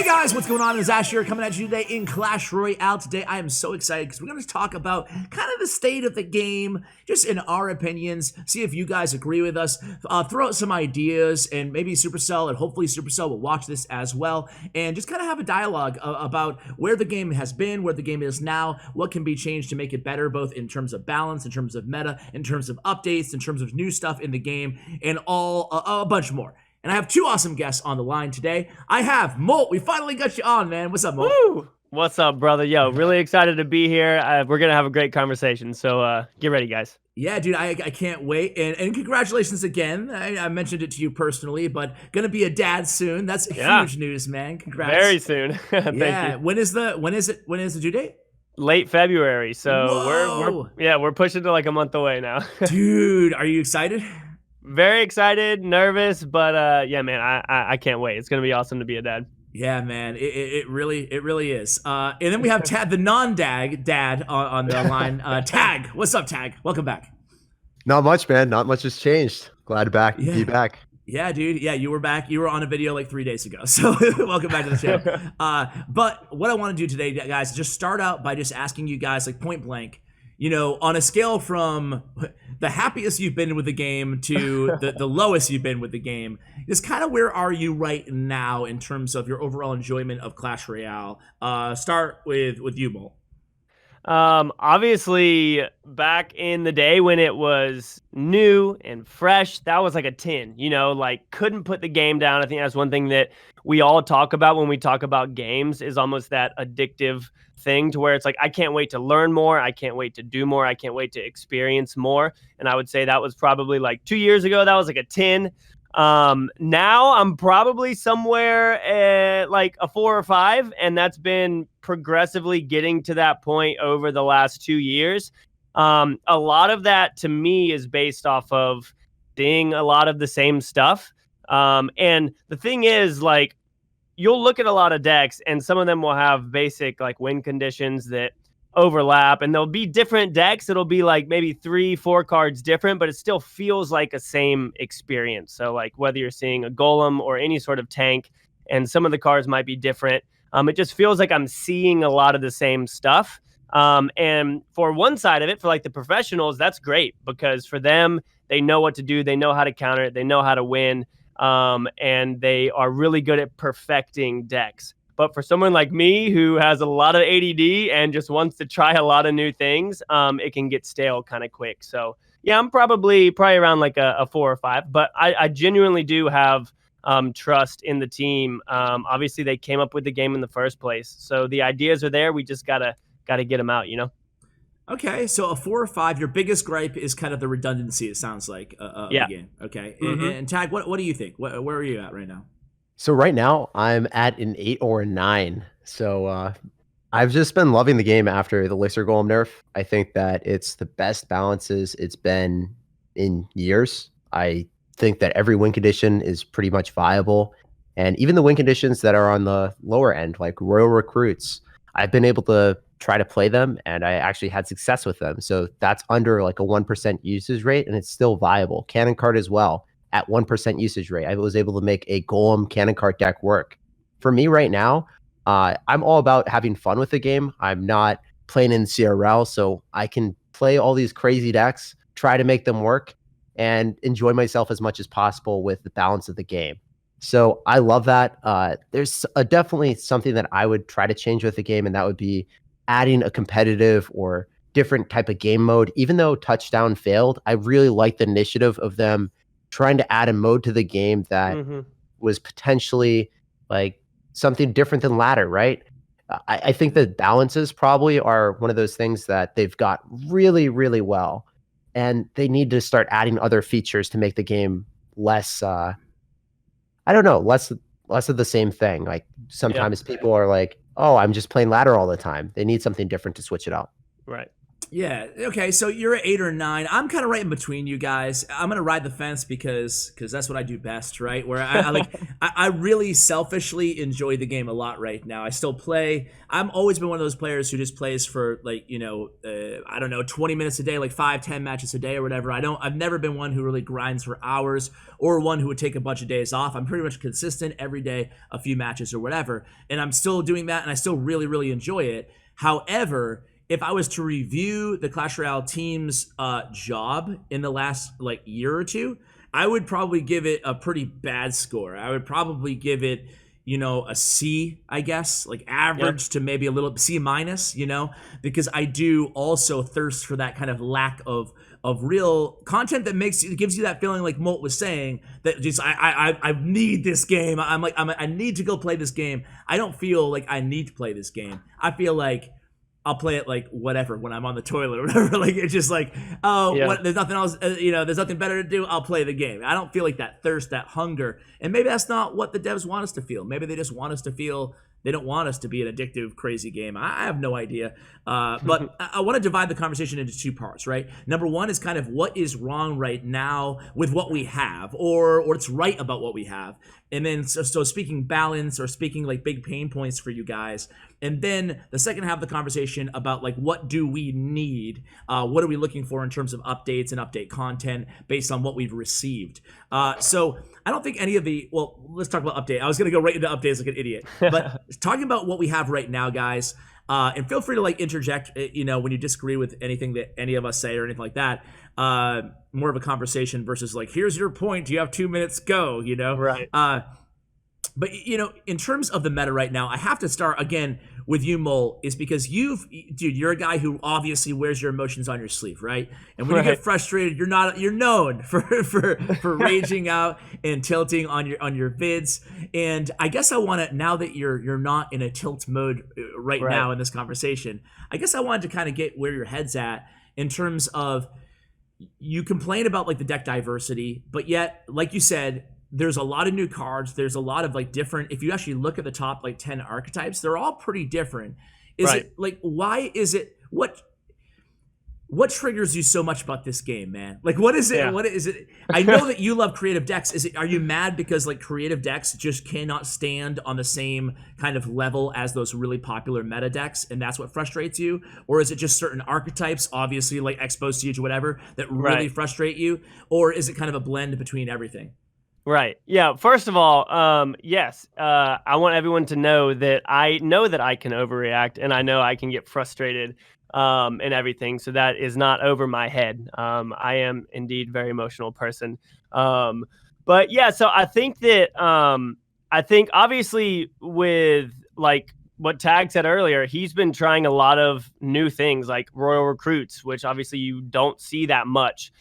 Hey guys, what's going on? It's Ash here coming at you today in Clash Royale. Today I am so excited because we're going to talk about kind of the state of the game, just in our opinions, see if you guys agree with us, throw out some ideas, and maybe Supercell and hopefully Supercell will watch this as well, and just kind of have a dialogue about where the game has been, where the game is now, what can be changed to make it better, both in terms of balance, in terms of meta, in terms of updates, in terms of new stuff in the game, and a bunch more. And I have two awesome guests on the line today. I have Molt. We finally got you on, man. What's up, Molt? Woo! What's up, brother? Yo, really excited to be here. We're going to have a great conversation. So get ready, guys. Yeah, dude, I can't wait. And congratulations again. I mentioned it to you personally, but going to be a dad soon. That's huge news, man. Congrats. Very soon. Thank you. When is the due date? Late February. So we're pushing to like a month away now. Dude, are you excited? Very excited, nervous, but yeah, man, I can't wait. It's gonna be awesome to be a dad. Yeah, man, it really is. And then we have the dad on the line. Tag, what's up, Tag? Welcome back. Not much, man. Not much has changed. Glad to be back. Yeah, dude. Yeah, you were back. You were on a video like 3 days ago. So welcome back to the show. But what I want to do today, guys, is just start out by just asking you guys, like point blank, you know, on a scale from the happiest you've been with the game to the lowest you've been with the game, just kind of where are you right now in terms of your overall enjoyment of Clash Royale? Start with you, Molt. Obviously, back in the day when it was new and fresh, that was like a 10, you know, like couldn't put the game down. I think that's one thing that we all talk about when we talk about games is almost that addictive thing to where it's like, I can't wait to learn more. I can't wait to do more. I can't wait to experience more. And I would say that was probably like 2 years ago. That was like a 10. Now I'm probably somewhere at like a 4 or 5, and that's been progressively getting to that point over the last 2 years. A lot of that to me is based off of seeing a lot of the same stuff. And the thing is, like, you'll look at a lot of decks and some of them will have basic like win conditions that overlap, and there'll be different decks. It'll be like maybe 3-4 cards different, but it still feels like a same experience. So like whether you're seeing a golem or any sort of tank, and some of the cards might be different, it just feels like I'm seeing a lot of the same stuff. And for one side of it, for like the professionals, that's great because for them, they know what to do. They know how to counter it. They know how to win. And they are really good at perfecting decks. But for someone like me who has a lot of ADD and just wants to try a lot of new things, it can get stale kind of quick. So yeah, I'm probably around like a 4 or 5, but I genuinely do have trust in the team. Obviously they came up with the game in the first place. So the ideas are there. We just gotta get them out, you know? Okay, so a 4 or 5. Your biggest gripe is kind of the redundancy, it sounds like, of the game. Okay, and Tag, what do you think? Where are you at right now? So right now I'm at an 8 or a 9. So I've just been loving the game after the Elixir Golem nerf. I think that it's the best balances it's been in years. I think that every win condition is pretty much viable. And even the win conditions that are on the lower end, like Royal Recruits, I've been able to try to play them, and I actually had success with them. So that's under like a 1% usage rate, and it's still viable. Cannon card as well, at 1% usage rate. I was able to make a Golem cannon card deck work. For me right now, I'm all about having fun with the game. I'm not playing in CRL, so I can play all these crazy decks, try to make them work, and enjoy myself as much as possible with the balance of the game. So I love that. There's definitely something that I would try to change with the game, and that would be adding a competitive or different type of game mode. Even though Touchdown failed, I really like the initiative of them trying to add a mode to the game that was potentially like something different than ladder, right? I think the balances probably are one of those things that they've got really, really well. And they need to start adding other features to make the game less, I don't know, less of the same thing. Like sometimes people are like, oh, I'm just playing ladder all the time. They need something different to switch it up. Right. Yeah. Okay. So you're at 8 or 9. I'm kind of right in between you guys. I'm gonna ride the fence because that's what I do best, right? Where I like I really selfishly enjoy the game a lot right now. I still play. I'm always been one of those players who just plays for like I don't know 20 minutes a day, like 5-10 matches a day or whatever. I've never been one who really grinds for hours or one who would take a bunch of days off. I'm pretty much consistent every day, a few matches or whatever, and I'm still doing that, and I still really enjoy it. However, if I was to review the Clash Royale team's job in the last like year or two, I would probably give it a pretty bad score. I would probably give it, a C, I guess, like average to maybe a little C minus, because I do also thirst for that kind of lack of real content that gives you that feeling like Molt was saying that just I need this game. I need to go play this game. I don't feel like I need to play this game. I feel like I'll play it like whatever when I'm on the toilet or whatever. Like it's just like, there's nothing else, there's nothing better to do. I'll play the game. I don't feel like that thirst, that hunger. And maybe that's not what the devs want us to feel. Maybe they just want us to feel they don't want us to be an addictive, crazy game. I have no idea. But I want to divide the conversation into two parts, right? Number one is kind of what is wrong right now with what we have, or what's right about what we have. And then, so speaking balance or speaking like big pain points for you guys. And then the second half of the conversation about like what do we need? What are we looking for in terms of updates and update content based on what we've received? So I don't think any of let's talk about update. I was going to go right into updates like an idiot. But talking about what we have right now, guys, and feel free to like interject, when you disagree with anything that any of us say or anything like that. More of a conversation versus like, here's your point. You have 2 minutes, go, Right. But, in terms of the meta right now, I have to start again with you, Molt, is because you're a guy who obviously wears your emotions on your sleeve, right? And when you get frustrated, you're known for raging out and tilting on your vids. And I guess I want to, now that you're not in a tilt mode right now in this conversation, I guess I wanted to kind of get where your head's at in terms of, you complain about like the deck diversity, but yet, like you said, there's a lot of new cards. There's a lot of like different, if you actually look at the top like 10 archetypes, they're all pretty different. Is it like, why is it, what triggers you so much about this game, man? Like, what is it? Yeah. What is it? I know that you love creative decks. Are you mad because like creative decks just cannot stand on the same kind of level as those really popular meta decks, and that's what frustrates you? Or is it just certain archetypes, obviously like Expo Siege or whatever, that really frustrate you? Or is it kind of a blend between everything? Right. Yeah. First of all, yes, I want everyone to know that I can overreact, and I know I can get frustrated and everything. So that is not over my head. I am indeed a very emotional person. But yeah, so I think that obviously with like what Tag said earlier, he's been trying a lot of new things like Royal Recruits, which obviously you don't see that much.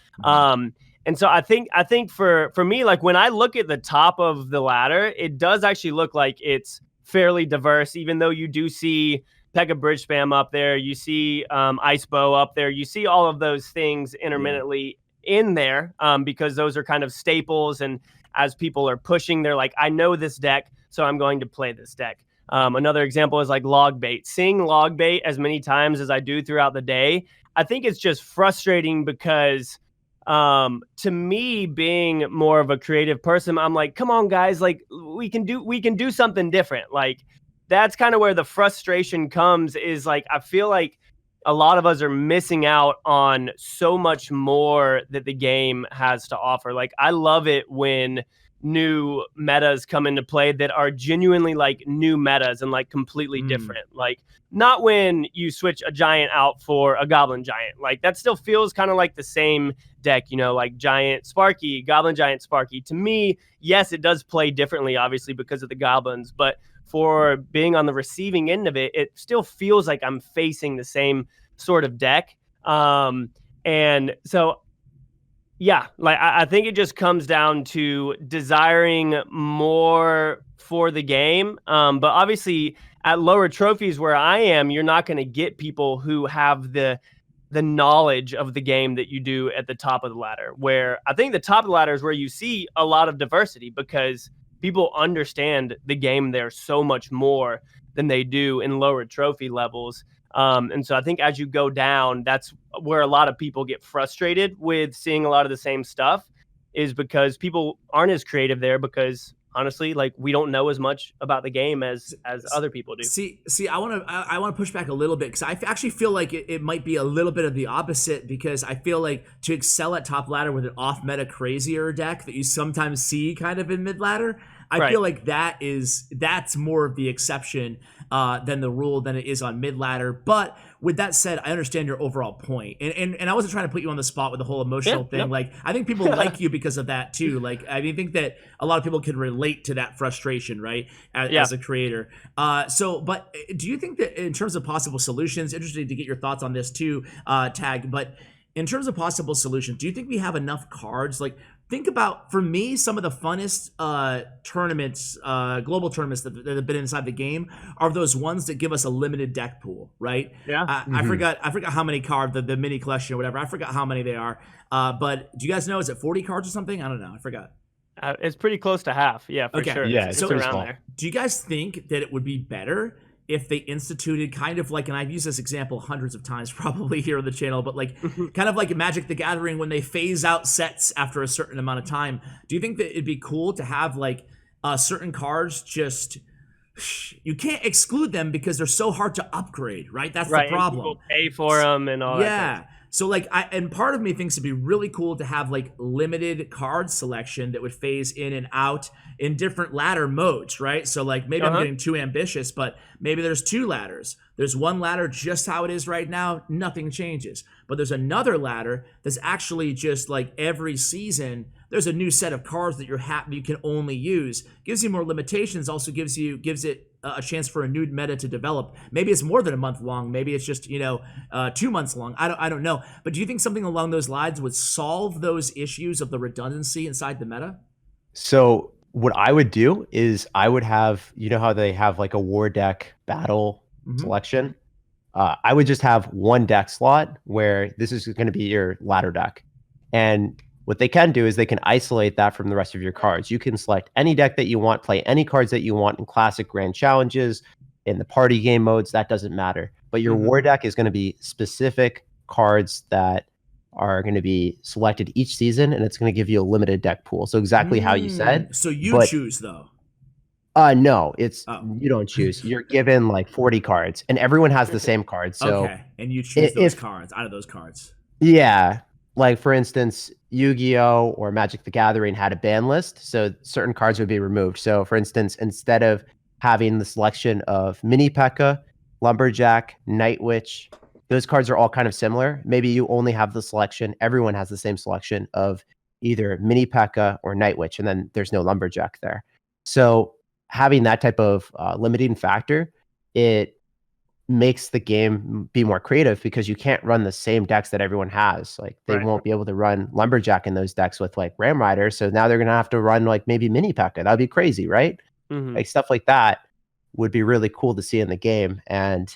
And so I think for me, like when I look at the top of the ladder, it does actually look like it's fairly diverse, even though you do see Pekka Bridge Spam up there, you see Ice Bow up there, you see all of those things intermittently in there because those are kind of staples. And as people are pushing, they're like, I know this deck, so I'm going to play this deck. Another example is like Log Bait. Seeing Log Bait as many times as I do throughout the day, I think it's just frustrating because to me, being more of a creative person, I'm like, come on, guys, like we can do something different. Like that's kind of where the frustration comes, is like, I feel like a lot of us are missing out on so much more that the game has to offer. Like I love it when new metas come into play that are genuinely like new metas and like completely different. Like not when you switch a giant out for a goblin giant. Like that still feels kind of like the same deck, like giant Sparky, goblin giant Sparky. To me, yes, it does play differently, obviously, because of the goblins, but for being on the receiving end of it, it still feels like I'm facing the same sort of deck. And so yeah, like I think it just comes down to desiring more for the game. But obviously at lower trophies where I am, you're not going to get people who have the knowledge of the game that you do at the top of the ladder, where I think the top of the ladder is where you see a lot of diversity because people understand the game there so much more than they do in lower trophy levels. And so I think as you go down, that's where a lot of people get frustrated with seeing a lot of the same stuff, is because people aren't as creative there, because honestly, like, we don't know as much about the game as other people do. See, I want to push back a little bit, because I actually feel like it might be a little bit of the opposite, because I feel like to excel at top ladder with an off meta crazier deck that you sometimes see kind of in mid ladder, I feel like that's more of the exception than the rule than it is on mid ladder. But with that said, I understand your overall point, and I wasn't trying to put you on the spot with the whole emotional thing. Yep. Like, I think people like you because of that too. Like, I think that a lot of people can relate to that frustration, right? As a creator. But do you think that in terms of possible solutions, interested to get your thoughts on this too, Tag, but in terms of possible solutions, do you think we have enough cards? Like, think about, for me, some of the funnest tournaments, global tournaments that have been inside the game are those ones that give us a limited deck pool, right? Yeah. I forgot how many cards, the mini collection or whatever. I forgot how many they are. But do you guys know, is it 40 cards or something? I don't know. I forgot. It's pretty close to half. Yeah, for sure. Yeah, it's so around there. Do you guys think that it would be better if they instituted kind of like, and I've used this example hundreds of times probably here on the channel, but like kind of like Magic the Gathering when they phase out sets after a certain amount of time? Do you think that it'd be cool to have like certain cards just, you can't exclude them because they're so hard to upgrade, right? That's the problem. People pay for them and all that. Yeah. So like, and part of me thinks it'd be really cool to have like limited card selection that would phase in and out in different ladder modes, right? So like, maybe I'm getting too ambitious, but maybe there's 2 ladders. There's one ladder just how it is right now, nothing changes. But there's another ladder that's actually just like every season, there's a new set of cards that you can only use. Gives you more limitations, also gives it a chance for a new meta to develop. Maybe it's more than a month long. Maybe it's just 2 months long. I don't know. But do you think something along those lines would solve those issues of the redundancy inside the meta? So what I would do is I would have, you know how they have like a war deck battle selection? I would just have one deck slot where this is going to be your ladder deck. And what they can do is they can isolate that from the rest of your cards. You can select any deck that you want, play any cards that you want in classic grand challenges, in the party game modes, that doesn't matter. But your war deck is going to be specific cards that are going to be selected each season, and it's going to give you a limited deck pool. So exactly how you said. So you choose though? No, you don't choose. You're given like 40 cards, and everyone has the same cards. So and you choose those cards out of those cards. Yeah. Like, for instance, Yu-Gi-Oh! Or Magic the Gathering had a ban list, so certain cards would be removed. So, for instance, instead of having the selection of Mini P.E.K.K.A., Lumberjack, Night Witch, those cards are all kind of similar. Maybe you only have the selection, everyone has the same selection of either Mini P.E.K.K.A. or Night Witch, and then there's no Lumberjack there. So having that type of limiting factor, it makes the game be more creative, because you can't run the same decks that everyone has. Like, they won't be able to run Lumberjack in those decks with like Ram Rider, so now they're gonna have to run like maybe Mini P.E.K.K.A. That'd be crazy, right? Like, stuff like that would be really cool to see in the game. And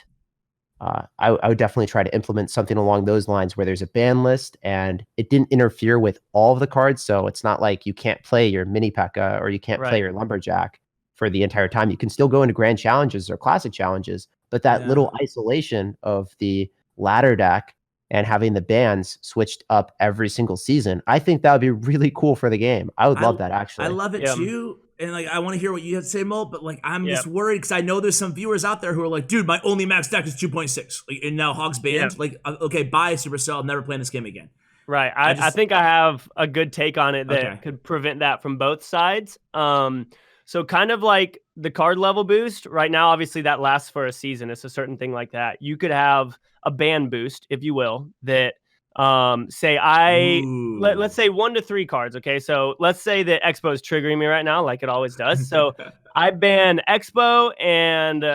I would definitely try to implement something along those lines where there's a ban list and it didn't interfere with all of the cards. So it's not like you can't play your Mini P.E.K.K.A. or you can't play your Lumberjack for the entire time. You can still go into grand challenges or classic challenges, but that little isolation of the ladder deck and having the bans switched up every single season, I think that would be really cool for the game. I would love that, actually. I love it too. And like, I want to hear what you have to say, Molt, but like, I'm just worried because I know there's some viewers out there who are like, dude, my only max deck is 2.6. Like, and now Hog's banned. Like, okay, bye, Supercell. I'm never playing this game again. Right. I think I have a good take on it that could prevent that from both sides. So kind of like the card level boost right now, obviously that lasts for a season. It's a certain thing like that. You could have a ban boost, if you will, that say let's say 1 to 3 cards. Okay. So let's say that Expo is triggering me right now, like it always does. So I ban Expo and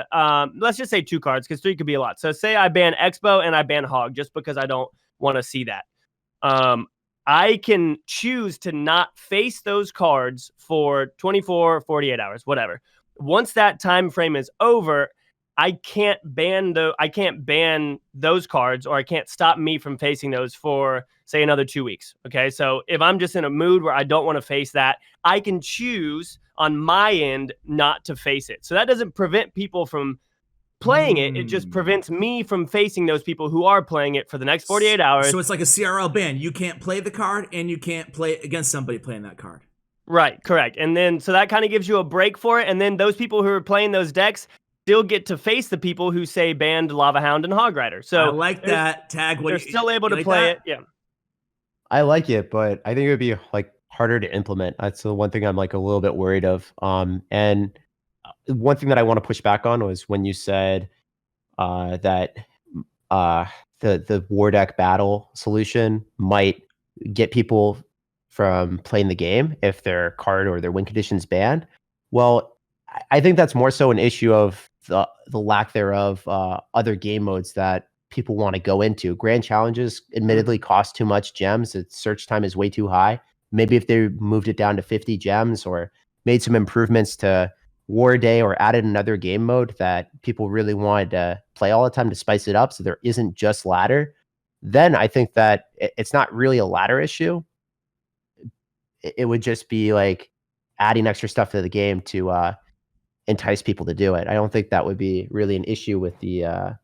let's just say 2 cards, because 3 could be a lot. So say I ban Expo and I ban Hog just because I don't want to see that. I can choose to not face those cards for 24, 48 hours, whatever. Once that time frame is over, I can't ban those cards, or I can't stop me from facing those for, say, another 2 weeks. Okay, so if I'm just in a mood where I don't want to face that, I can choose on my end not to face it. So that doesn't prevent people from playing it. It just prevents me from facing those people who are playing it for the next 48 hours. So it's like a CRL ban. You can't play the card, and you can't play against somebody playing that card. Right, correct. And then, so that kind of gives you a break for it. And then those people who are playing those decks still get to face the people who say banned Lava Hound and Hog Rider. So I like that tag. They're still able to play it. Yeah. I like it, but I think it would be like harder to implement. That's the one thing I'm like a little bit worried of. And one thing that I want to push back on was when you said that the war deck battle solution might get people from playing the game if their card or their win conditions banned. Well, I think that's more so an issue of the lack thereof other game modes that people want to go into. Grand challenges admittedly cost too much gems. Its search time is way too high. Maybe if they moved it down to 50 gems or made some improvements to War Day or added another game mode that people really wanted to play all the time to spice it up so there isn't just ladder, then I think that it's not really a ladder issue. It would just be like adding extra stuff to the game to entice people to do it. I don't think that would be really an issue with the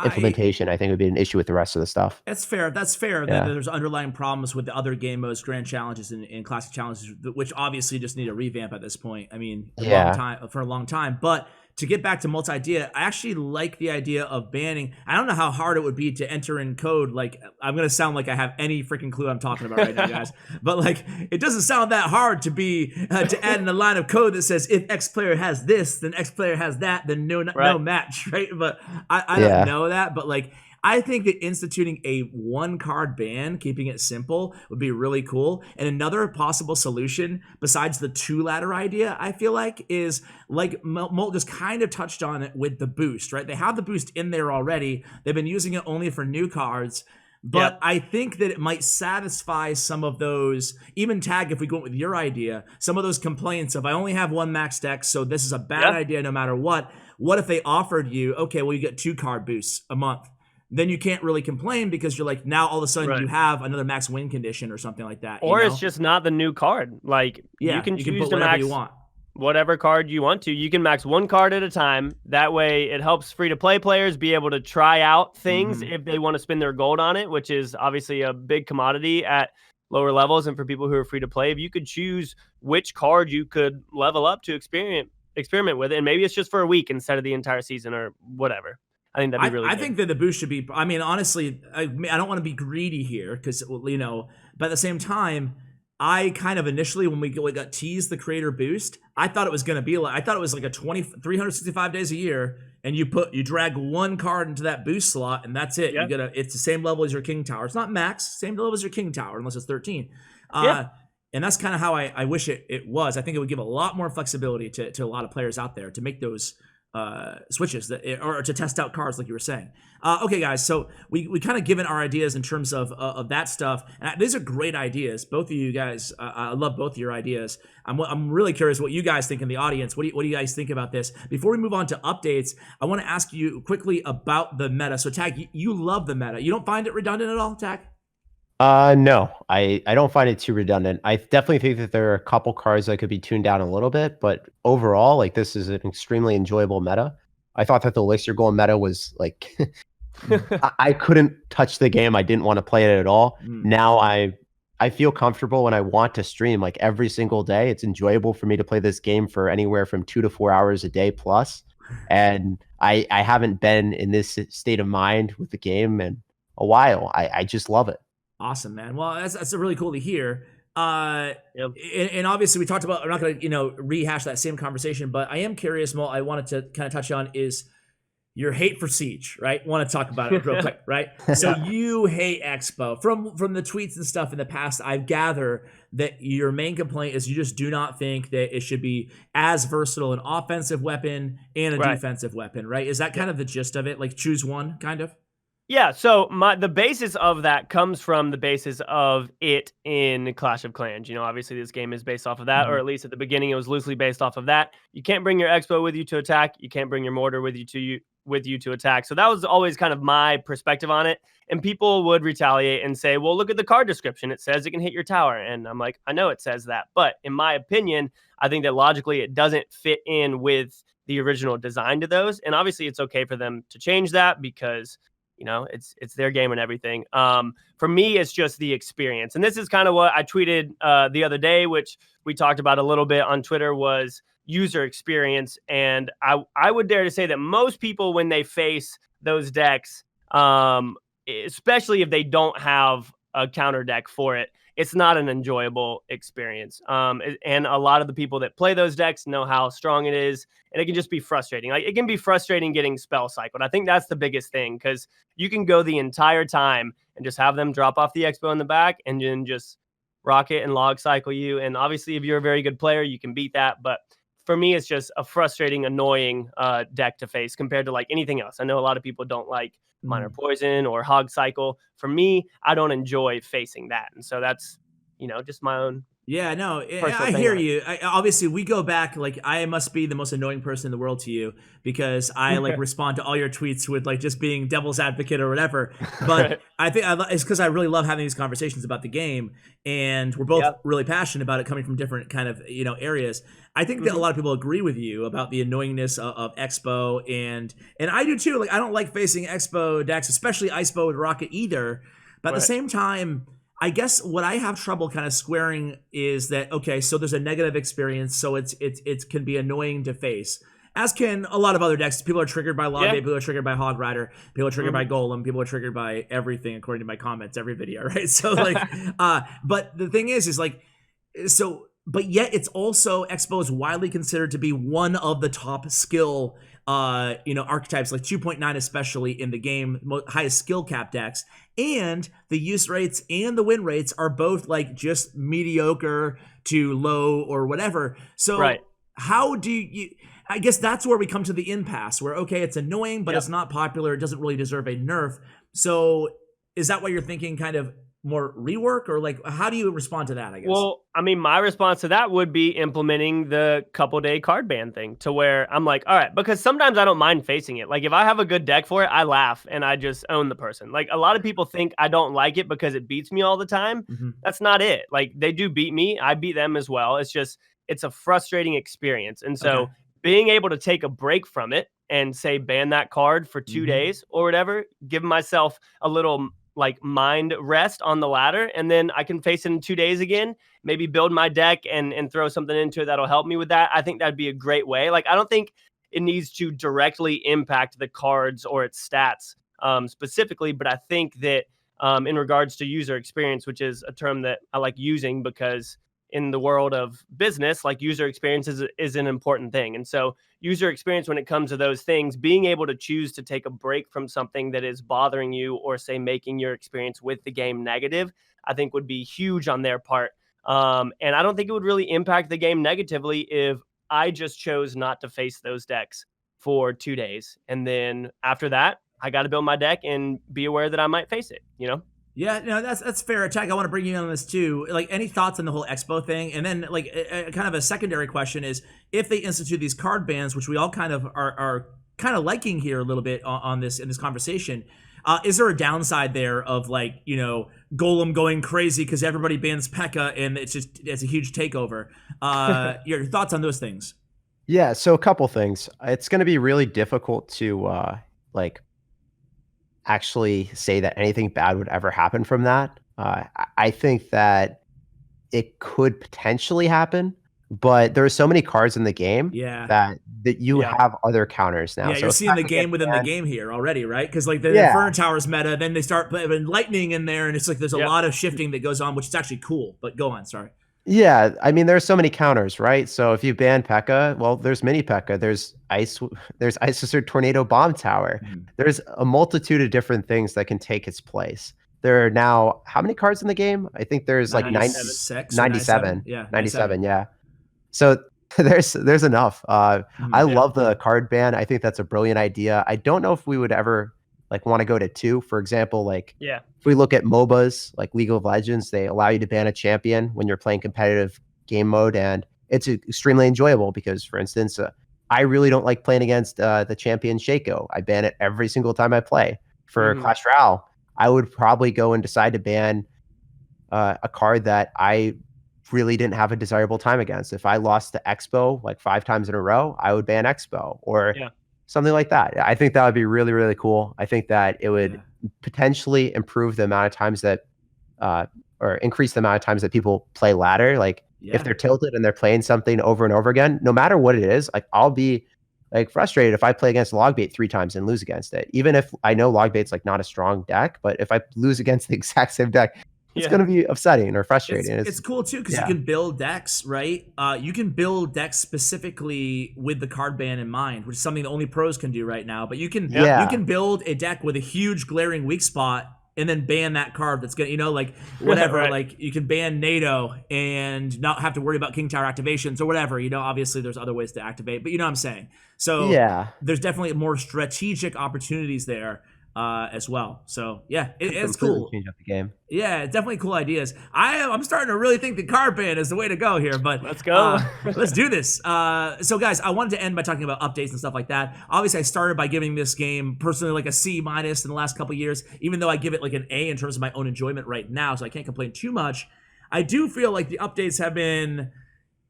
implementation. I think it would be an issue with the rest of the stuff. That's fair. That's fair. Yeah. That there's underlying problems with the other game modes, grand challenges, and classic challenges, which obviously just need a revamp at this point. I mean, for a long time. But to get back to Molt's idea, I actually like the idea of banning. I don't know how hard it would be to enter in code. Like, I'm going to sound like I have any freaking clue I'm talking about right now, guys. But like, it doesn't sound that hard to be to add in a line of code that says if X player has this, then X player has that, then no match, right? But I don't know that. But like, I think that instituting a one card ban, keeping it simple, would be really cool. And another possible solution besides the two ladder idea, I feel like, is like Molt just kind of touched on it with the boost, right? They have the boost in there already. They've been using it only for new cards. But I think that it might satisfy some of those, even Tag, if we go with your idea, some of those complaints of I only have one max deck, so this is a bad idea no matter what. What if they offered you, okay, well, you get 2 card boosts a month? Then you can't really complain because you're like, now all of a sudden you have another max win condition or something like that. Or it's just not the new card. Like, you can choose to max you want. Whatever card you want to. You can max one card at a time. That way it helps free-to-play players be able to try out things if they want to spend their gold on it, which is obviously a big commodity at lower levels. And for people who are free-to-play, if you could choose which card you could level up to experiment with it, and maybe it's just for a week instead of the entire season or whatever. I think that'd be really good. I think that the boost should be, I mean, honestly, I don't want to be greedy here because, you know, but at the same time, I kind of initially, when we got teased the creator boost, I thought it was going to be like, I thought it was like a 365 days a year, and you drag one card into that boost slot, and that's it. You get it's the same level as your King Tower. It's not max, same level as your King Tower, unless it's 13. And that's kind of how I wish it was. I think it would give a lot more flexibility to a lot of players out there to make those switches or to test out cards like you were saying. Okay, guys, so we kind of given our ideas in terms of that stuff. And these are great ideas. Both of you guys, I love both of your ideas. I'm really curious what you guys think in the audience. What do you guys think about this? Before we move on to updates, I want to ask you quickly about the meta. So Tag, you love the meta. You don't find it redundant at all, Tag? No, I don't find it too redundant. I definitely think that there are a couple cards that could be tuned down a little bit, but overall, like, this is an extremely enjoyable meta. I thought that the Elixir Golem meta was like, I couldn't touch the game. I didn't want to play it at all. Now I feel comfortable when I want to stream like every single day. It's enjoyable for me to play this game for anywhere from 2 to 4 hours a day plus. And I haven't been in this state of mind with the game in a while. I just love it. Awesome, man. Well, that's really cool to hear. And obviously we talked about, I'm not going to, rehash that same conversation, but I am curious, Molt, I wanted to kind of touch on is your hate for Siege, right? Want to talk about it real quick, right? So you hate Expo. From the tweets and stuff in the past, I gather that your main complaint is you just do not think that it should be as versatile an offensive weapon and a defensive weapon, right? Is that kind of the gist of it? Like choose one, kind of? Yeah, so the basis of that comes from the basis of it in Clash of Clans. Obviously this game is based off of that, or at least at the beginning it was loosely based off of that. You can't bring your Expo with you to attack. You can't bring your Mortar with you to attack. So that was always kind of my perspective on it. And people would retaliate and say, well, look at the card description. It says it can hit your tower. And I'm like, I know it says that. But in my opinion, I think that logically it doesn't fit in with the original design to those. And obviously it's okay for them to change that because, you know, it's their game and everything. For me, it's just the experience. And this is kind of what I tweeted the other day, which we talked about a little bit on Twitter, was user experience. And I would dare to say that most people, when they face those decks, especially if they don't have a counter deck for it, it's not an enjoyable experience. And a lot of the people that play those decks know how strong it is, and it can just be frustrating. Like, it can be frustrating getting spell cycled. I think that's the biggest thing, because you can go the entire time and just have them drop off the Expo in the back and then just rocket and log cycle you. And obviously, if you're a very good player, you can beat that. But for me, it's just a frustrating, annoying deck to face compared to like anything else. I know a lot of people don't like Minor Poison or Hog Cycle. For me, I don't enjoy facing that. And so that's, you know, just my own. Yeah, no, I hear you. Obviously, we go back, like, I must be the most annoying person in the world to you, because I like respond to all your tweets with like just being devil's advocate or whatever. But I think it's because I really love having these conversations about the game, and we're both really passionate about it, coming from different kind of, you know, areas. I think that a lot of people agree with you about the annoyingness of Expo, and I do too. Like, I don't like facing Expo decks, especially Icepo with Rocket either. But at the same time, I guess what I have trouble kind of squaring is that, okay, so there's a negative experience, so it can be annoying to face, as can a lot of other decks. People are triggered by Log Day, people are triggered by Hog Rider, people are triggered by Golem, people are triggered by everything, according to my comments every video, right? So like, but the thing is like, so, but yet it's also, Expo is widely considered to be one of the top skill you know, archetypes, like 2.9 especially in the game, highest skill cap decks, and the use rates and the win rates are both like just mediocre to low or whatever. So how do you, I guess that's where we come to the impasse where, okay, it's annoying, but it's not popular, it doesn't really deserve a nerf. So is that why you're thinking kind of more rework, or like, how do you respond to that, I guess? Well, I mean, my response to that would be implementing the couple day card ban thing, to where I'm like, all right, because sometimes I don't mind facing it. Like, if I have a good deck for it, I laugh and I just own the person. Like, a lot of people think I don't like it because it beats me all the time. That's not it. Like, they do beat me, I beat them as well. It's just, it's a frustrating experience. And so being able to take a break from it and say, ban that card for 2 days or whatever, give myself a little like mind rest on the ladder, and then I can face it in 2 days again, maybe build my deck and throw something into it that'll help me with that. I think that'd be a great way. Like, I don't think it needs to directly impact the cards or its stats specifically, but I think that in regards to user experience, which is a term that I like using, because in the world of business, like, user experience is an important thing. And so user experience, when it comes to those things, being able to choose to take a break from something that is bothering you, or say making your experience with the game negative, I think would be huge on their part. And I don't think it would really impact the game negatively if I just chose not to face those decks for 2 days. And then after that, I got to build my deck and be aware that I might face it, you know? Yeah, no, that's fair. Attack, I want to bring you in on this too. Like, any thoughts on the whole Expo thing? And then, like, kind of a secondary question is, if they institute these card bans, which we all kind of are kind of liking here a little bit on this, in this conversation, is there a downside there of, like, you know, Golem going crazy because everybody bans P.E.K.K.A. and it's a huge takeover? Your thoughts on those things? Yeah, so a couple things. It's going to be really difficult to like actually say that anything bad would ever happen from that. I think that it could potentially happen, but there are so many cards in the game that you have other counters now. Yeah, so you're seeing the game within the game here already, right? Because like the Inferno Towers meta, then they start putting Lightning in there, and it's like there's a lot of shifting that goes on, which is actually cool. But go on, sorry. Yeah, I mean, there's so many counters, right? So if you ban P.E.K.K.A., well, there's mini P.E.K.K.A. There's Ice Wizard Tornado Bomb Tower. There's a multitude of different things that can take its place. There are now, how many cards in the game? I think there's like 97. Yeah, 97, yeah. So there's enough. I love the card ban. I think that's a brilliant idea. I don't know if we would ever like want to go to 2, for example. Like, if we look at MOBAs like League of Legends, they allow you to ban a champion when you're playing competitive game mode, and it's extremely enjoyable because, for instance, I really don't like playing against the champion Shaco. I ban it every single time I play. For Clash Royale, I would probably go and decide to ban a card that I really didn't have a desirable time against. If I lost to Expo like 5 times in a row, I would ban Expo or something like that. I think that would be really, really cool. I think that it would potentially improve the amount of times that or increase the amount of times that people play ladder. Like if they're tilted and they're playing something over and over again, no matter what it is, like I'll be like frustrated if I play against Logbait 3 times and lose against it. Even if I know Logbait's like not a strong deck, but if I lose against the exact same deck, it's going to be upsetting or frustrating. It's cool too because you can build decks, right? You can build decks specifically with the card ban in mind, which is something that only pros can do right now. But you can build a deck with a huge glaring weak spot and then ban that card that's gonna, like whatever, like you can ban NATO and not have to worry about King Tower activations or whatever. Obviously there's other ways to activate, but you know what I'm saying. So there's definitely more strategic opportunities there as well. So it's cool. Change up the game. Yeah, it's definitely cool ideas. I'm starting to really think the card ban is the way to go here, but let's go. Let's do this. So guys, I wanted to end by talking about updates and stuff like that. Obviously, I started by giving this game personally like a C- in the last couple years, even though I give it like an A in terms of my own enjoyment right now, so I can't complain too much. I do feel like the updates have been,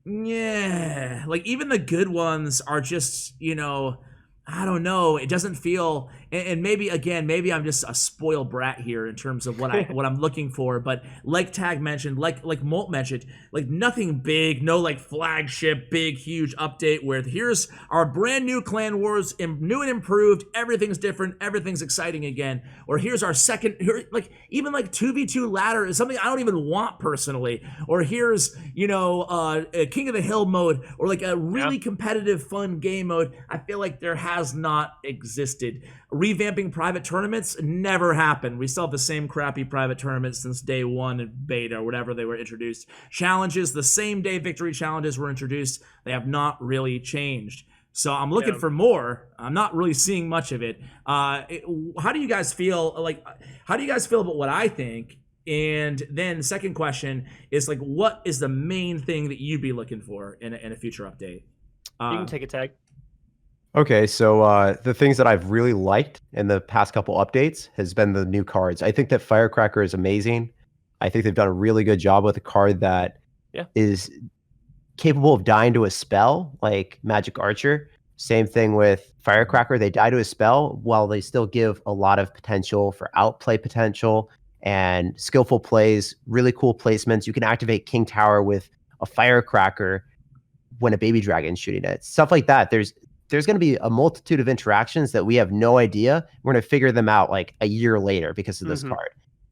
like even the good ones are just, I don't know. It doesn't feel, and maybe I'm just a spoiled brat here in terms of what I'm looking for. But like Tag mentioned, like Molt mentioned, like nothing big, no like flagship, big, huge update where here's our brand new Clan Wars, new and improved. Everything's different. Everything's exciting again. Or here's our second, like even like 2v2 ladder is something I don't even want personally. Or here's a King of the Hill mode or like a really competitive, fun game mode. I feel like there has not existed. Revamping private tournaments never happened. We still have the same crappy private tournaments since day one in beta or whatever they were introduced. Challenges, the same day victory challenges were introduced. They have not really changed. So I'm looking for more. I'm not really seeing much of it. How do you guys feel? How do you guys feel about what I think? And then the second question is like, what is the main thing that you'd be looking for in a future update? You can take a tag. Okay, so the things that I've really liked in the past couple updates has been the new cards. I think that Firecracker is amazing. I think they've done a really good job with a card that is capable of dying to a spell, like Magic Archer. Same thing with Firecracker. They die to a spell while they still give a lot of potential for outplay potential and skillful plays, really cool placements. You can activate King Tower with a Firecracker when a baby dragon's shooting it. Stuff like that. There's going to be a multitude of interactions that we have no idea. We're going to figure them out like a year later because of this card.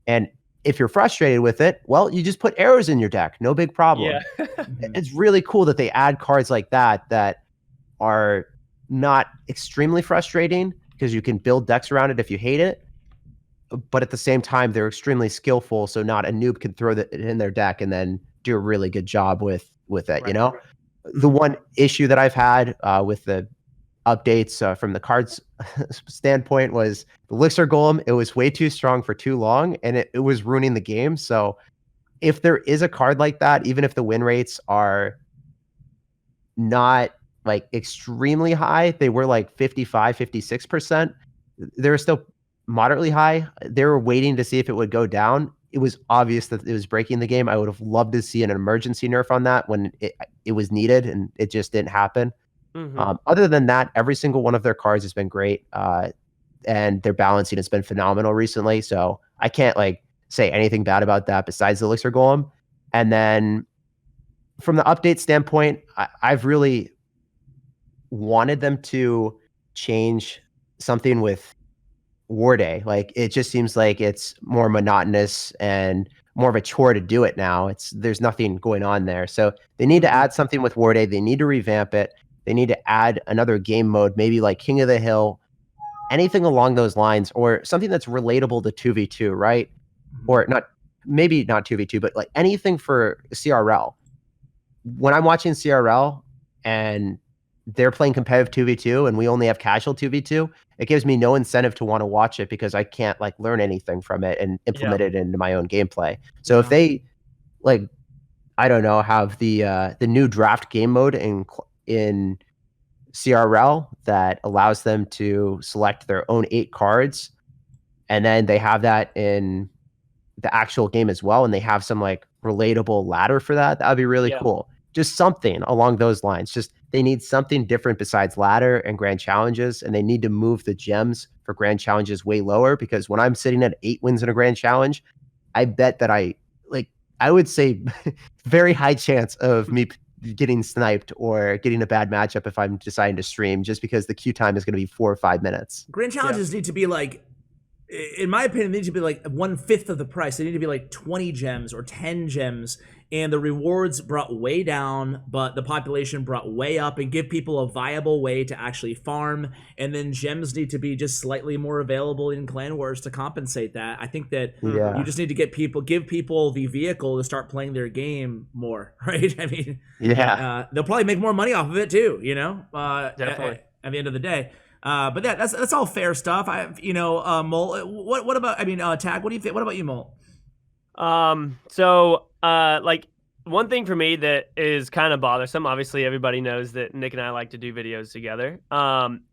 And if you're frustrated with it, well, you just put arrows in your deck. No big problem. Yeah. It's really cool that they add cards like that are not extremely frustrating because you can build decks around it if you hate it. But at the same time, they're extremely skillful, so not a noob can throw it in their deck and then do a really good job with it, Right. The one issue that I've had with the updates from the cards standpoint was the Elixir Golem. It was way too strong for too long, and it was ruining the game. So if there is a card like that, even if the win rates are not like extremely high, they were like 55, 56%. They were still moderately high. They were waiting to see if it would go down. It was obvious that it was breaking the game. I would have loved to see an emergency nerf on that when it was needed, and it just didn't happen. Other than that, every single one of their cards has been great, and their balancing has been phenomenal recently. So I can't say anything bad about that besides the Elixir Golem. And then from the update standpoint, I've really wanted them to change something with War Day. It just seems like it's more monotonous and more of a chore to do it now. There's nothing going on there. So they need to add something with War Day. They need to revamp it. They need to add another game mode, maybe like King of the Hill, anything along those lines, or something that's relatable to 2v2, right? Or maybe not 2v2, but like anything for CRL. When I'm watching CRL and they're playing competitive 2v2 and we only have casual 2v2, it gives me no incentive to want to watch it because I can't learn anything from it and implement it into my own gameplay. So if they I don't know, have the new draft game mode in CRL that allows them to select their own 8 cards, and then they have that in the actual game as well, and they have some relatable ladder for that, that would be really cool. Just something along those lines. Just they need something different besides ladder and grand challenges, and they need to move the gems for grand challenges way lower, because when I'm sitting at 8 wins in a grand challenge, I bet that I would say very high chance of me getting sniped or getting a bad matchup if I'm deciding to stream, just because the queue time is going to be 4 or 5 minutes. Grand challenges need to be like, in my opinion, they need to be like 1/5 of the price. They need to be like 20 gems or 10 gems, and the rewards brought way down, but the population brought way up, and give people a viable way to actually farm. And then gems need to be just slightly more available in Clan Wars to compensate that. I think that you just need to give people the vehicle to start playing their game more, right? I mean, they'll probably make more money off of it too, you know? Definitely. At the end of the day. But that's all fair stuff. Molt, what about, Tag, what do you think? What about you, Molt? Like, one thing for me that is kind of bothersome, obviously everybody knows that Nick and I like to do videos together.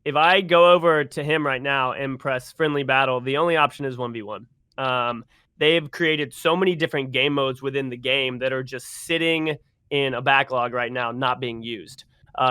If I go over to him right now and press friendly battle, the only option is 1v1. They've created so many different game modes within the game that are just sitting in a backlog right now, not being used.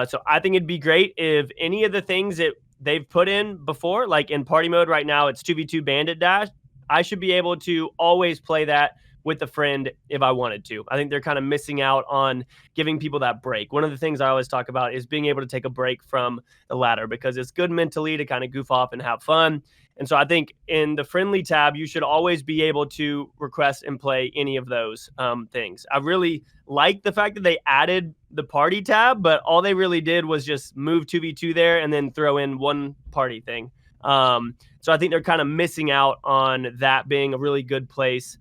So I think it'd be great if any of the things that they've put in before, like in party mode right now, it's 2v2 bandit dash. I should be able to always play that with a friend if I wanted to. I think they're kind of missing out on giving people that break. One of the things I always talk about is being able to take a break from the ladder, because it's good mentally to kind of goof off and have fun. And so I think in the friendly tab, you should always be able to request and play any of those things. I really like the fact that they added the party tab, but all they really did was just move 2v2 there and then throw in one party thing. So I think they're kind of missing out on that being a really good place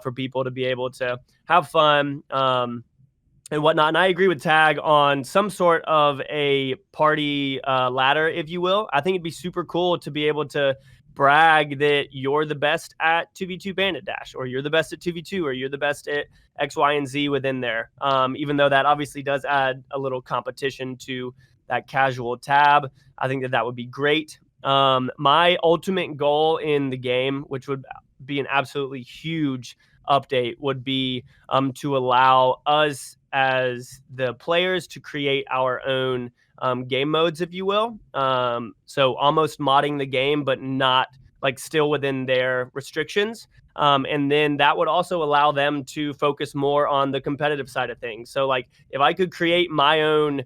for people to be able to have fun and whatnot. And I agree with Tag on some sort of a party ladder, if you will. I think it'd be super cool to be able to brag that you're the best at 2v2 bandit dash, or you're the best at 2v2, or you're the best at X, Y, and Z within there. Even though that obviously does add a little competition to that casual tab, I think that would be great. My ultimate goal in the game, which would be an absolutely huge update, would be to allow us as the players to create our own game modes, if you will. So almost modding the game, but not like still within their restrictions. And then that would also allow them to focus more on the competitive side of things. So like if I could create my own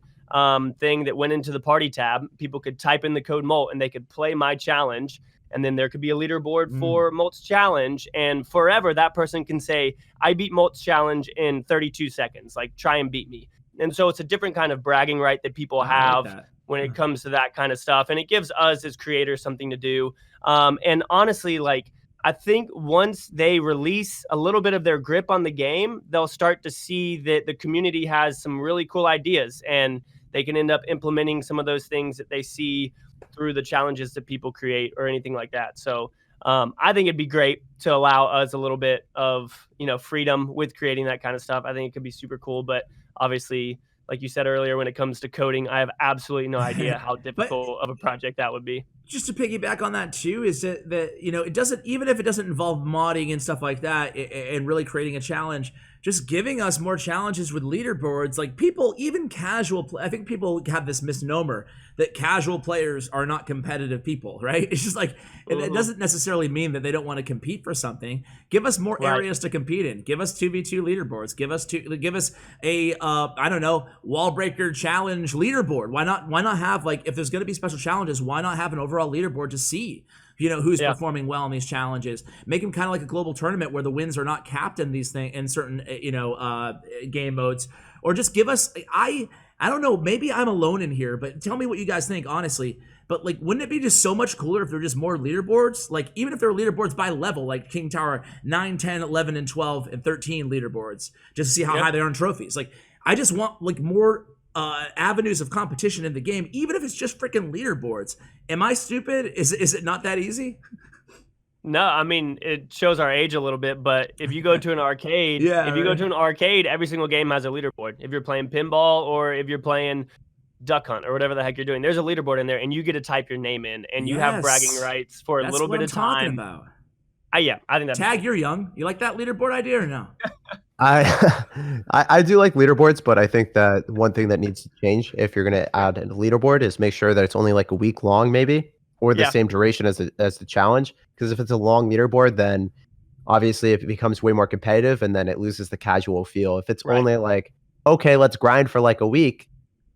thing that went into the party tab, people could type in the code Molt and they could play my challenge. And then there could be a leaderboard for Molt's challenge. And forever, that person can say, I beat Molt's challenge in 32 seconds. Like, try and beat me. And so it's a different kind of bragging right that people have when it comes to that kind of stuff. And it gives us as creators something to do. And honestly, like, I think once they release a little bit of their grip on the game, they'll start to see that the community has some really cool ideas, and they can end up implementing some of those things that they see through the challenges that people create or anything like that. So I think it'd be great to allow us a little bit of, freedom with creating that kind of stuff. I think it could be super cool, but obviously, like you said earlier, when it comes to coding, I have absolutely no idea how difficult of a project that would be. Just to piggyback on that too, is that it doesn't, even if it doesn't involve modding and stuff like that and really creating a challenge, just giving us more challenges with leaderboards. Like people, even casual, I think people have this misnomer that casual players are not competitive people, right? It's just like, it doesn't necessarily mean that they don't want to compete for something. Give us more areas to compete in. Give us 2v2 leaderboards. Give us a, I don't know, wall breaker challenge leaderboard. Why not have, like, if there's going to be special challenges, why not have an overall leaderboard to see who's performing well in these challenges? Make them kind of like a global tournament where the wins are not capped in these things in certain game modes. Or just give us, I don't know, maybe I'm alone in here, but tell me what you guys think, honestly. But like, wouldn't it be just so much cooler if there were just more leaderboards? Like, even if there were leaderboards by level, like King Tower 9, 10, 11, and 12, and 13 leaderboards, just to see how high they are in trophies. Like, I just want like more avenues of competition in the game, even if it's just freaking leaderboards. Am I stupid? Is it not that easy? No, I mean, it shows our age a little bit, but if you go to an arcade, go to an arcade, every single game has a leaderboard. If you're playing pinball or if you're playing duck hunt or whatever the heck you're doing, there's a leaderboard in there, and you get to type your name in, and you have bragging rights for a little bit of time. That's what I'm talking about. I think that's Tag, you're young. You like that leaderboard idea or no? I do like leaderboards, but I think that one thing that needs to change if you're going to add a leaderboard is make sure that it's only like a week long, maybe, or the Yeah. same duration as the challenge. Because if it's a long leaderboard, then obviously it becomes way more competitive, and then it loses the casual feel. If it's Right. only like, okay, let's grind for like a week,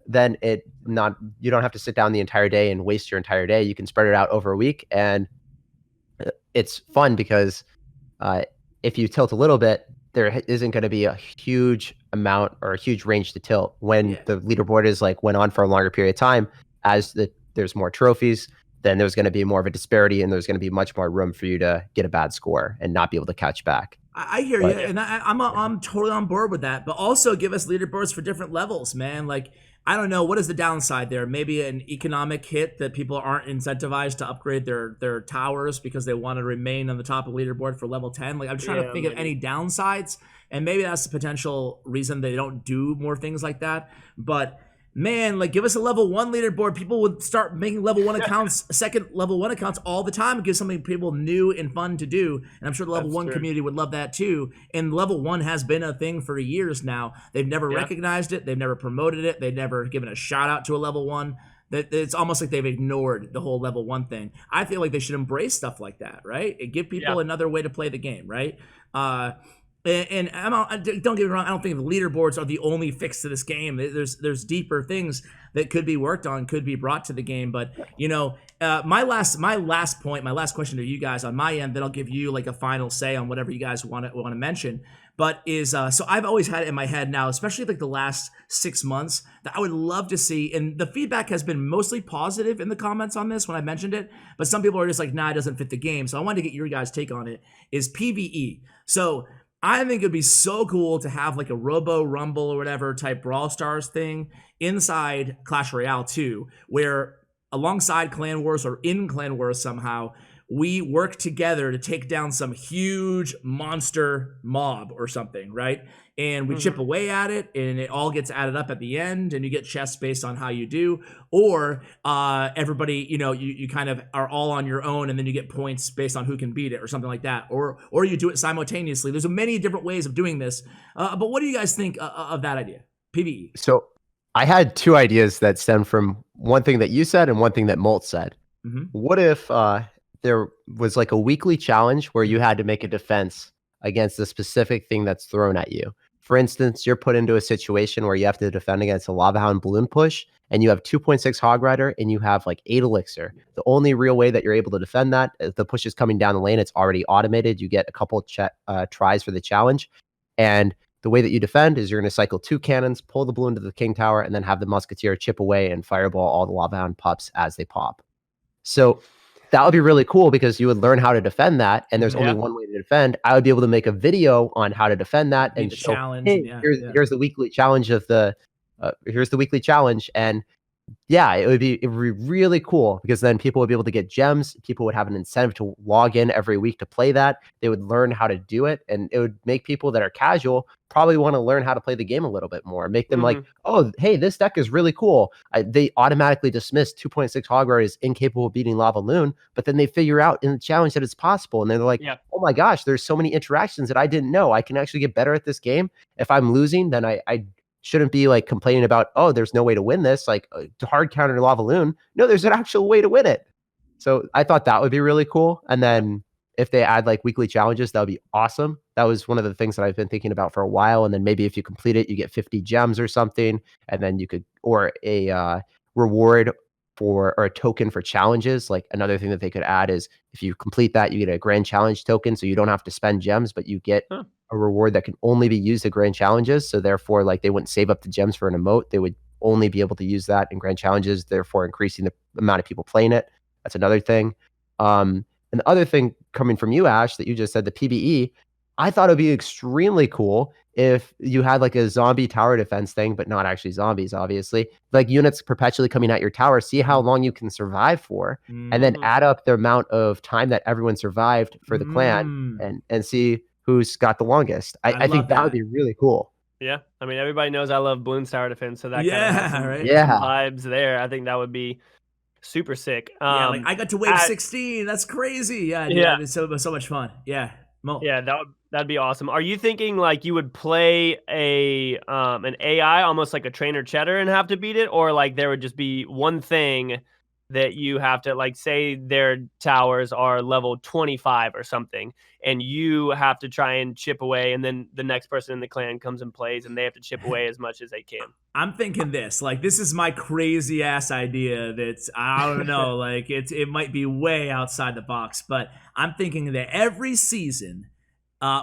then you don't have to sit down the entire day and waste your entire day. You can spread it out over a week, and it's fun because uh, if you tilt a little bit, there isn't going to be a huge amount or a huge range to tilt when Yeah. the leaderboard is like went on for a longer period of time. As there's more trophies, then there's going to be more of a disparity, and there's going to be much more room for you to get a bad score and not be able to catch back. I hear But you, and I'm totally on board with that. But also give us leaderboards for different levels, man. Like I don't know what is the downside there. Maybe an economic hit that people aren't incentivized to upgrade their towers because they want to remain on the top of leaderboard for level 10. Like I'm trying to think of any downsides, and maybe that's the potential reason they don't do more things like that. But man, like give us a level 1 leaderboard. People would start making level 1 accounts, second level 1 accounts all the time, and give something people new and fun to do. And I'm sure the level That's 1 true. community would love that too. And level 1 has been a thing for years now. They've never recognized it, they've never promoted it, they've never given a shout out to a level 1. That it's almost like they've ignored the whole level 1 thing. I feel like they should embrace stuff like that, right? And give people another way to play the game, right? And don't get me wrong, I don't think the leaderboards are the only fix to this game. There's deeper things that could be worked on, could be brought to the game. But you know, my last question to you guys on my end, then I'll give you like a final say on whatever you guys want to mention. But is so I've always had it in my head now, especially like the last 6 months, that I would love to see, and the feedback has been mostly positive in the comments on this when I mentioned it, but some people are just like, nah, it doesn't fit the game. So I wanted to get your guys' take on it. Is PvE. So I think it'd be so cool to have like a Robo Rumble or whatever type Brawl Stars thing inside Clash Royale 2, where alongside Clan Wars or in Clan Wars somehow, we work together to take down some huge monster mob or something, right? And we chip away at it, and it all gets added up at the end, and you get chests based on how you do. Or everybody, you know, you kind of are all on your own, and then you get points based on who can beat it, or something like that. Or you do it simultaneously. There's many different ways of doing this. But what do you guys think of that idea? PvE. So I had two ideas that stem from one thing that you said and one thing that Molt said. What if there was like a weekly challenge where you had to make a defense against a specific thing that's thrown at you? For instance, you're put into a situation where you have to defend against a Lava Hound balloon push, and you have 2.6 Hog Rider, and you have like 8 Elixir. The only real way that you're able to defend that, if the push is coming down the lane, it's already automated. You get a couple tries for the challenge, and the way that you defend is you're going to cycle 2 cannons, pull the balloon to the King Tower, and then have the Musketeer chip away and fireball all the Lava Hound pups as they pop. So that would be really cool because you would learn how to defend that, and there's only one way to defend. I would be able to make a video on how to defend that and show, challenge. Hey, here's the weekly challenge of the here's the weekly challenge. And yeah, it would be really cool because then people would be able to get gems. People would have an incentive to log in every week to play that. They would learn how to do it, and it would make people that are casual probably want to learn how to play the game a little bit more. Make them like, oh, hey, this deck is really cool. They automatically dismiss 2.6 Hog Rider is incapable of beating Lava Loon, but then they figure out in the challenge that it's possible, and they're like, oh my gosh, there's so many interactions that I didn't know. I can actually get better at this game. If I'm losing, then I shouldn't be like complaining about, oh, there's no way to win this, like hard counter Lava Loon. No, there's an actual way to win it. So I thought that would be really cool. And then if they add like weekly challenges, that would be awesome. That was one of the things that I've been thinking about for a while. And then maybe if you complete it, you get 50 gems or something. And then you could, or a reward for, or a token for challenges. Like another thing that they could add is if you complete that, you get a grand challenge token. So you don't have to spend gems, but you get a reward that can only be used at grand challenges. So therefore, like they wouldn't save up the gems for an emote. They would only be able to use that in grand challenges, therefore increasing the amount of people playing it. That's another thing. And the other thing coming from you, Ash, that you just said, the PvE, I thought it'd be extremely cool if you had like a zombie tower defense thing, but not actually zombies, obviously. Like units perpetually coming at your tower, see how long you can survive for, and then add up the amount of time that everyone survived for the clan and see who's got the longest. I think that would be really cool. Yeah, I mean, everybody knows I love Bloons Tower Defense, so that kind of has some, right? some vibes there. I think that would be super sick. Like I got to wave 16. That's crazy. Yeah, dude, it's so much fun. Yeah. Yeah, that would That'd be awesome. Are you thinking like you would play an AI, almost like a trainer cheddar, and have to beat it, or like there would just be one thing that you have to, like, say their towers are level 25 or something, and you have to try and chip away, and then the next person in the clan comes and plays, and they have to chip away as much as they can. I'm thinking this, like, this is my crazy ass idea that I don't know, like it might be way outside the box, but I'm thinking that every season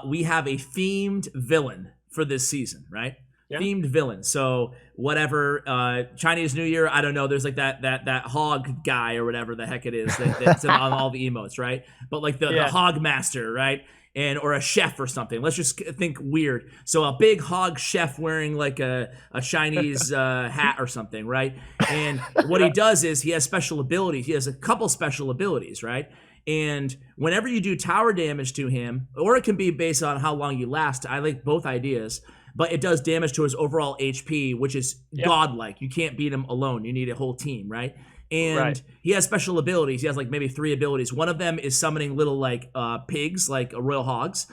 we have a themed villain for this season, right? Yeah. Themed villain. So whatever, Chinese New Year, I don't know. There's like that hog guy or whatever the heck it is that's on all the emotes, right? But like the hog master, right? And or a chef or something. Let's just think weird. So a big hog chef wearing like a Chinese hat or something, right? And what he does is he has special abilities. He has a couple special abilities, right? And whenever you do tower damage to him, or it can be based on how long you last, I like both ideas, but it does damage to his overall HP, which is godlike. You can't beat him alone. You need a whole team, right? And he has special abilities. He has like maybe 3 abilities. One of them is summoning little like pigs, like royal hogs,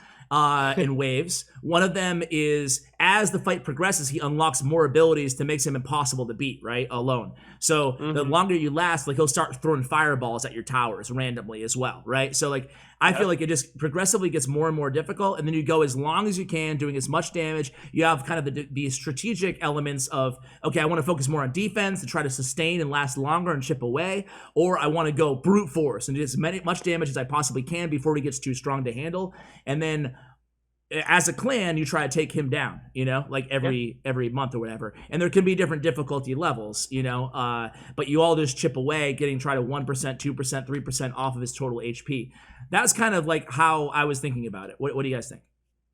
in waves. One of them is as the fight progresses, he unlocks more abilities to makes him impossible to beat, right? Alone. So the longer you last, like he'll start throwing fireballs at your towers randomly as well, right? So like I feel like it just progressively gets more and more difficult, and then you go as long as you can, doing as much damage. You have kind of the strategic elements of, okay, I want to focus more on defense and try to sustain and last longer and chip away, or I want to go brute force and do as much damage as I possibly can before he gets too strong to handle. And then as a clan, you try to take him down, you know, like every month or whatever. And there can be different difficulty levels, you know, but you all just chip away, try to 1%, 2%, 3% off of his total HP. That's kind of like how I was thinking about it. What do you guys think?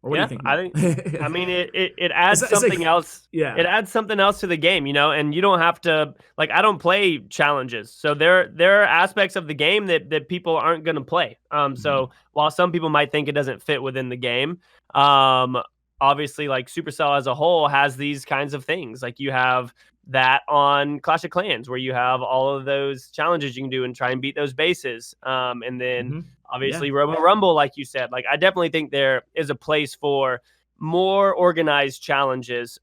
Or what do you think? I mean, it adds something else. Yeah. It adds something else to the game, you know, and you don't have to, like, I don't play challenges. So there are aspects of the game that people aren't going to play. So while some people might think it doesn't fit within the game, obviously, like, Supercell as a whole has these kinds of things. Like, you have that on Clash of Clans, where you have all of those challenges you can do and try and beat those bases. And then obviously Robo Rumble, like you said. Like, I definitely think there is a place for more organized challenges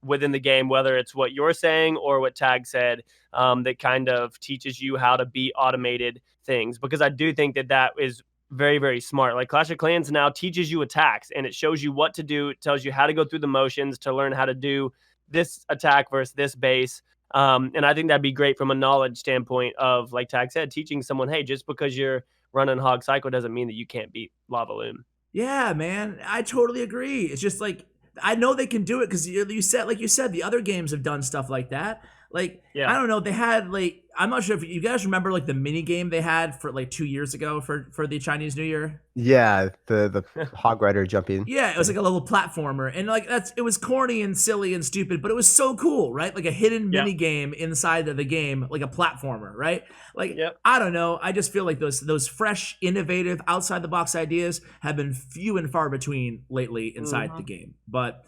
within the game, whether it's what you're saying or what Tag said, that kind of teaches you how to beat automated things. Because I do think that is very, very smart. Like, Clash of Clans now teaches you attacks, and it shows you what to do. It tells you how to go through the motions to learn how to do this attack versus this base. And I think that'd be great from a knowledge standpoint of, like Tag said, teaching someone, hey, just because you're running Hog Cycle doesn't mean that you can't beat Lava Loon. Yeah, man, I totally agree. It's just like, I know they can do it because you said the other games have done stuff like that. Like, I don't know, they had like, I'm not sure if you guys remember like the mini game they had for like 2 years ago for the Chinese New Year. Yeah, the hog rider jumping. Yeah, it was like a little platformer, and like it was corny and silly and stupid, but it was so cool, right? Like a hidden mini game inside of the game, like a platformer, right? Like I don't know, I just feel like those fresh, innovative, outside the box ideas have been few and far between lately inside the game. But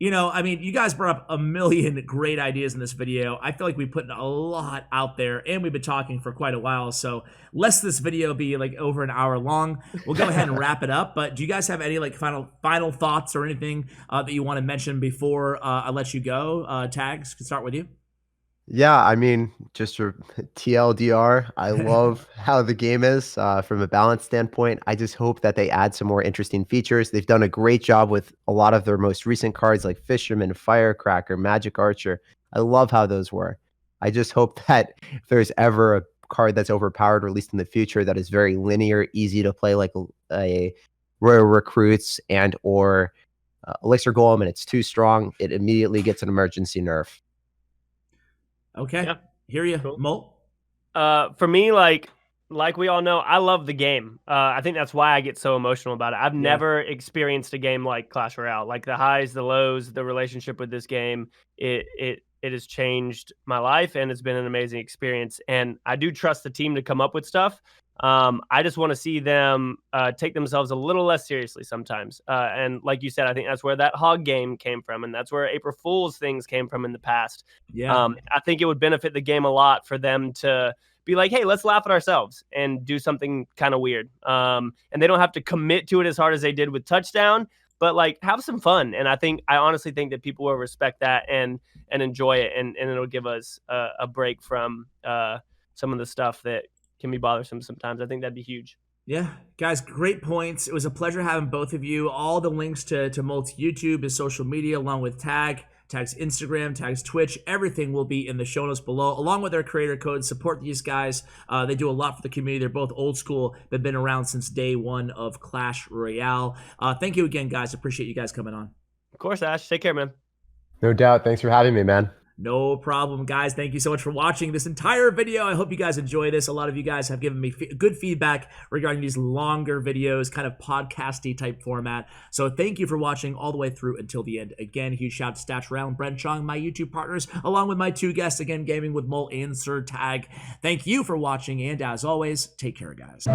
you know, I mean, you guys brought up a million great ideas in this video. I feel like we put a lot out there, and we've been talking for quite a while. So, lest this video be like over an hour long, we'll go ahead and wrap it up. But do you guys have any like final thoughts or anything that you want to mention before I let you go? Tags, can start with you. Yeah, I mean, just for TLDR, I love how the game is from a balance standpoint. I just hope that they add some more interesting features. They've done a great job with a lot of their most recent cards like Fisherman, Firecracker, Magic Archer. I love how those were. I just hope that if there's ever a card that's overpowered, or at least in the future, that is very linear, easy to play, like a Royal Recruits and or Elixir Golem, and it's too strong, it immediately gets an emergency nerf. Okay. Hear you. Cool. Molt? For me, like we all know, I love the game. I think that's why I get so emotional about it. I've never experienced a game like Clash Royale. Like, the highs, the lows, the relationship with this game, it has changed my life, and it's been an amazing experience. And I do trust the team to come up with stuff. I just want to see them take themselves a little less seriously sometimes. And like you said, I think that's where that hog game came from, and that's where April Fool's things came from in the past. I think it would benefit the game a lot for them to be like, hey, let's laugh at ourselves and do something kind of weird. And they don't have to commit to it as hard as they did with Touchdown, but like have some fun. And I honestly think that people will respect that and enjoy it, and it'll give us a break from some of the stuff that can be bothersome sometimes. I think that'd be huge. Yeah, guys, great points. It was a pleasure having both of you. All the links to Molt's YouTube, his social media, along with Tag's Instagram, Tag's Twitch, everything will be in the show notes below, along with their creator code. Support these guys. They do a lot for the community. They're both old school. They've been around since day one of Clash Royale. Thank you again, guys. Appreciate you guys coming on. Of course, Ash. Take care, man. No doubt. Thanks for having me, man. No problem, guys. Thank you so much for watching this entire video. I hope you guys enjoy this. A lot of you guys have given me good feedback regarding these longer videos, kind of podcasty type format. So thank you for watching all the way through until the end. Again, huge shout out to Clash Royale and Bren Chong, my YouTube partners, along with my two guests, again, gaming with Molt and SirTag. Thank you for watching, and as always, take care, guys.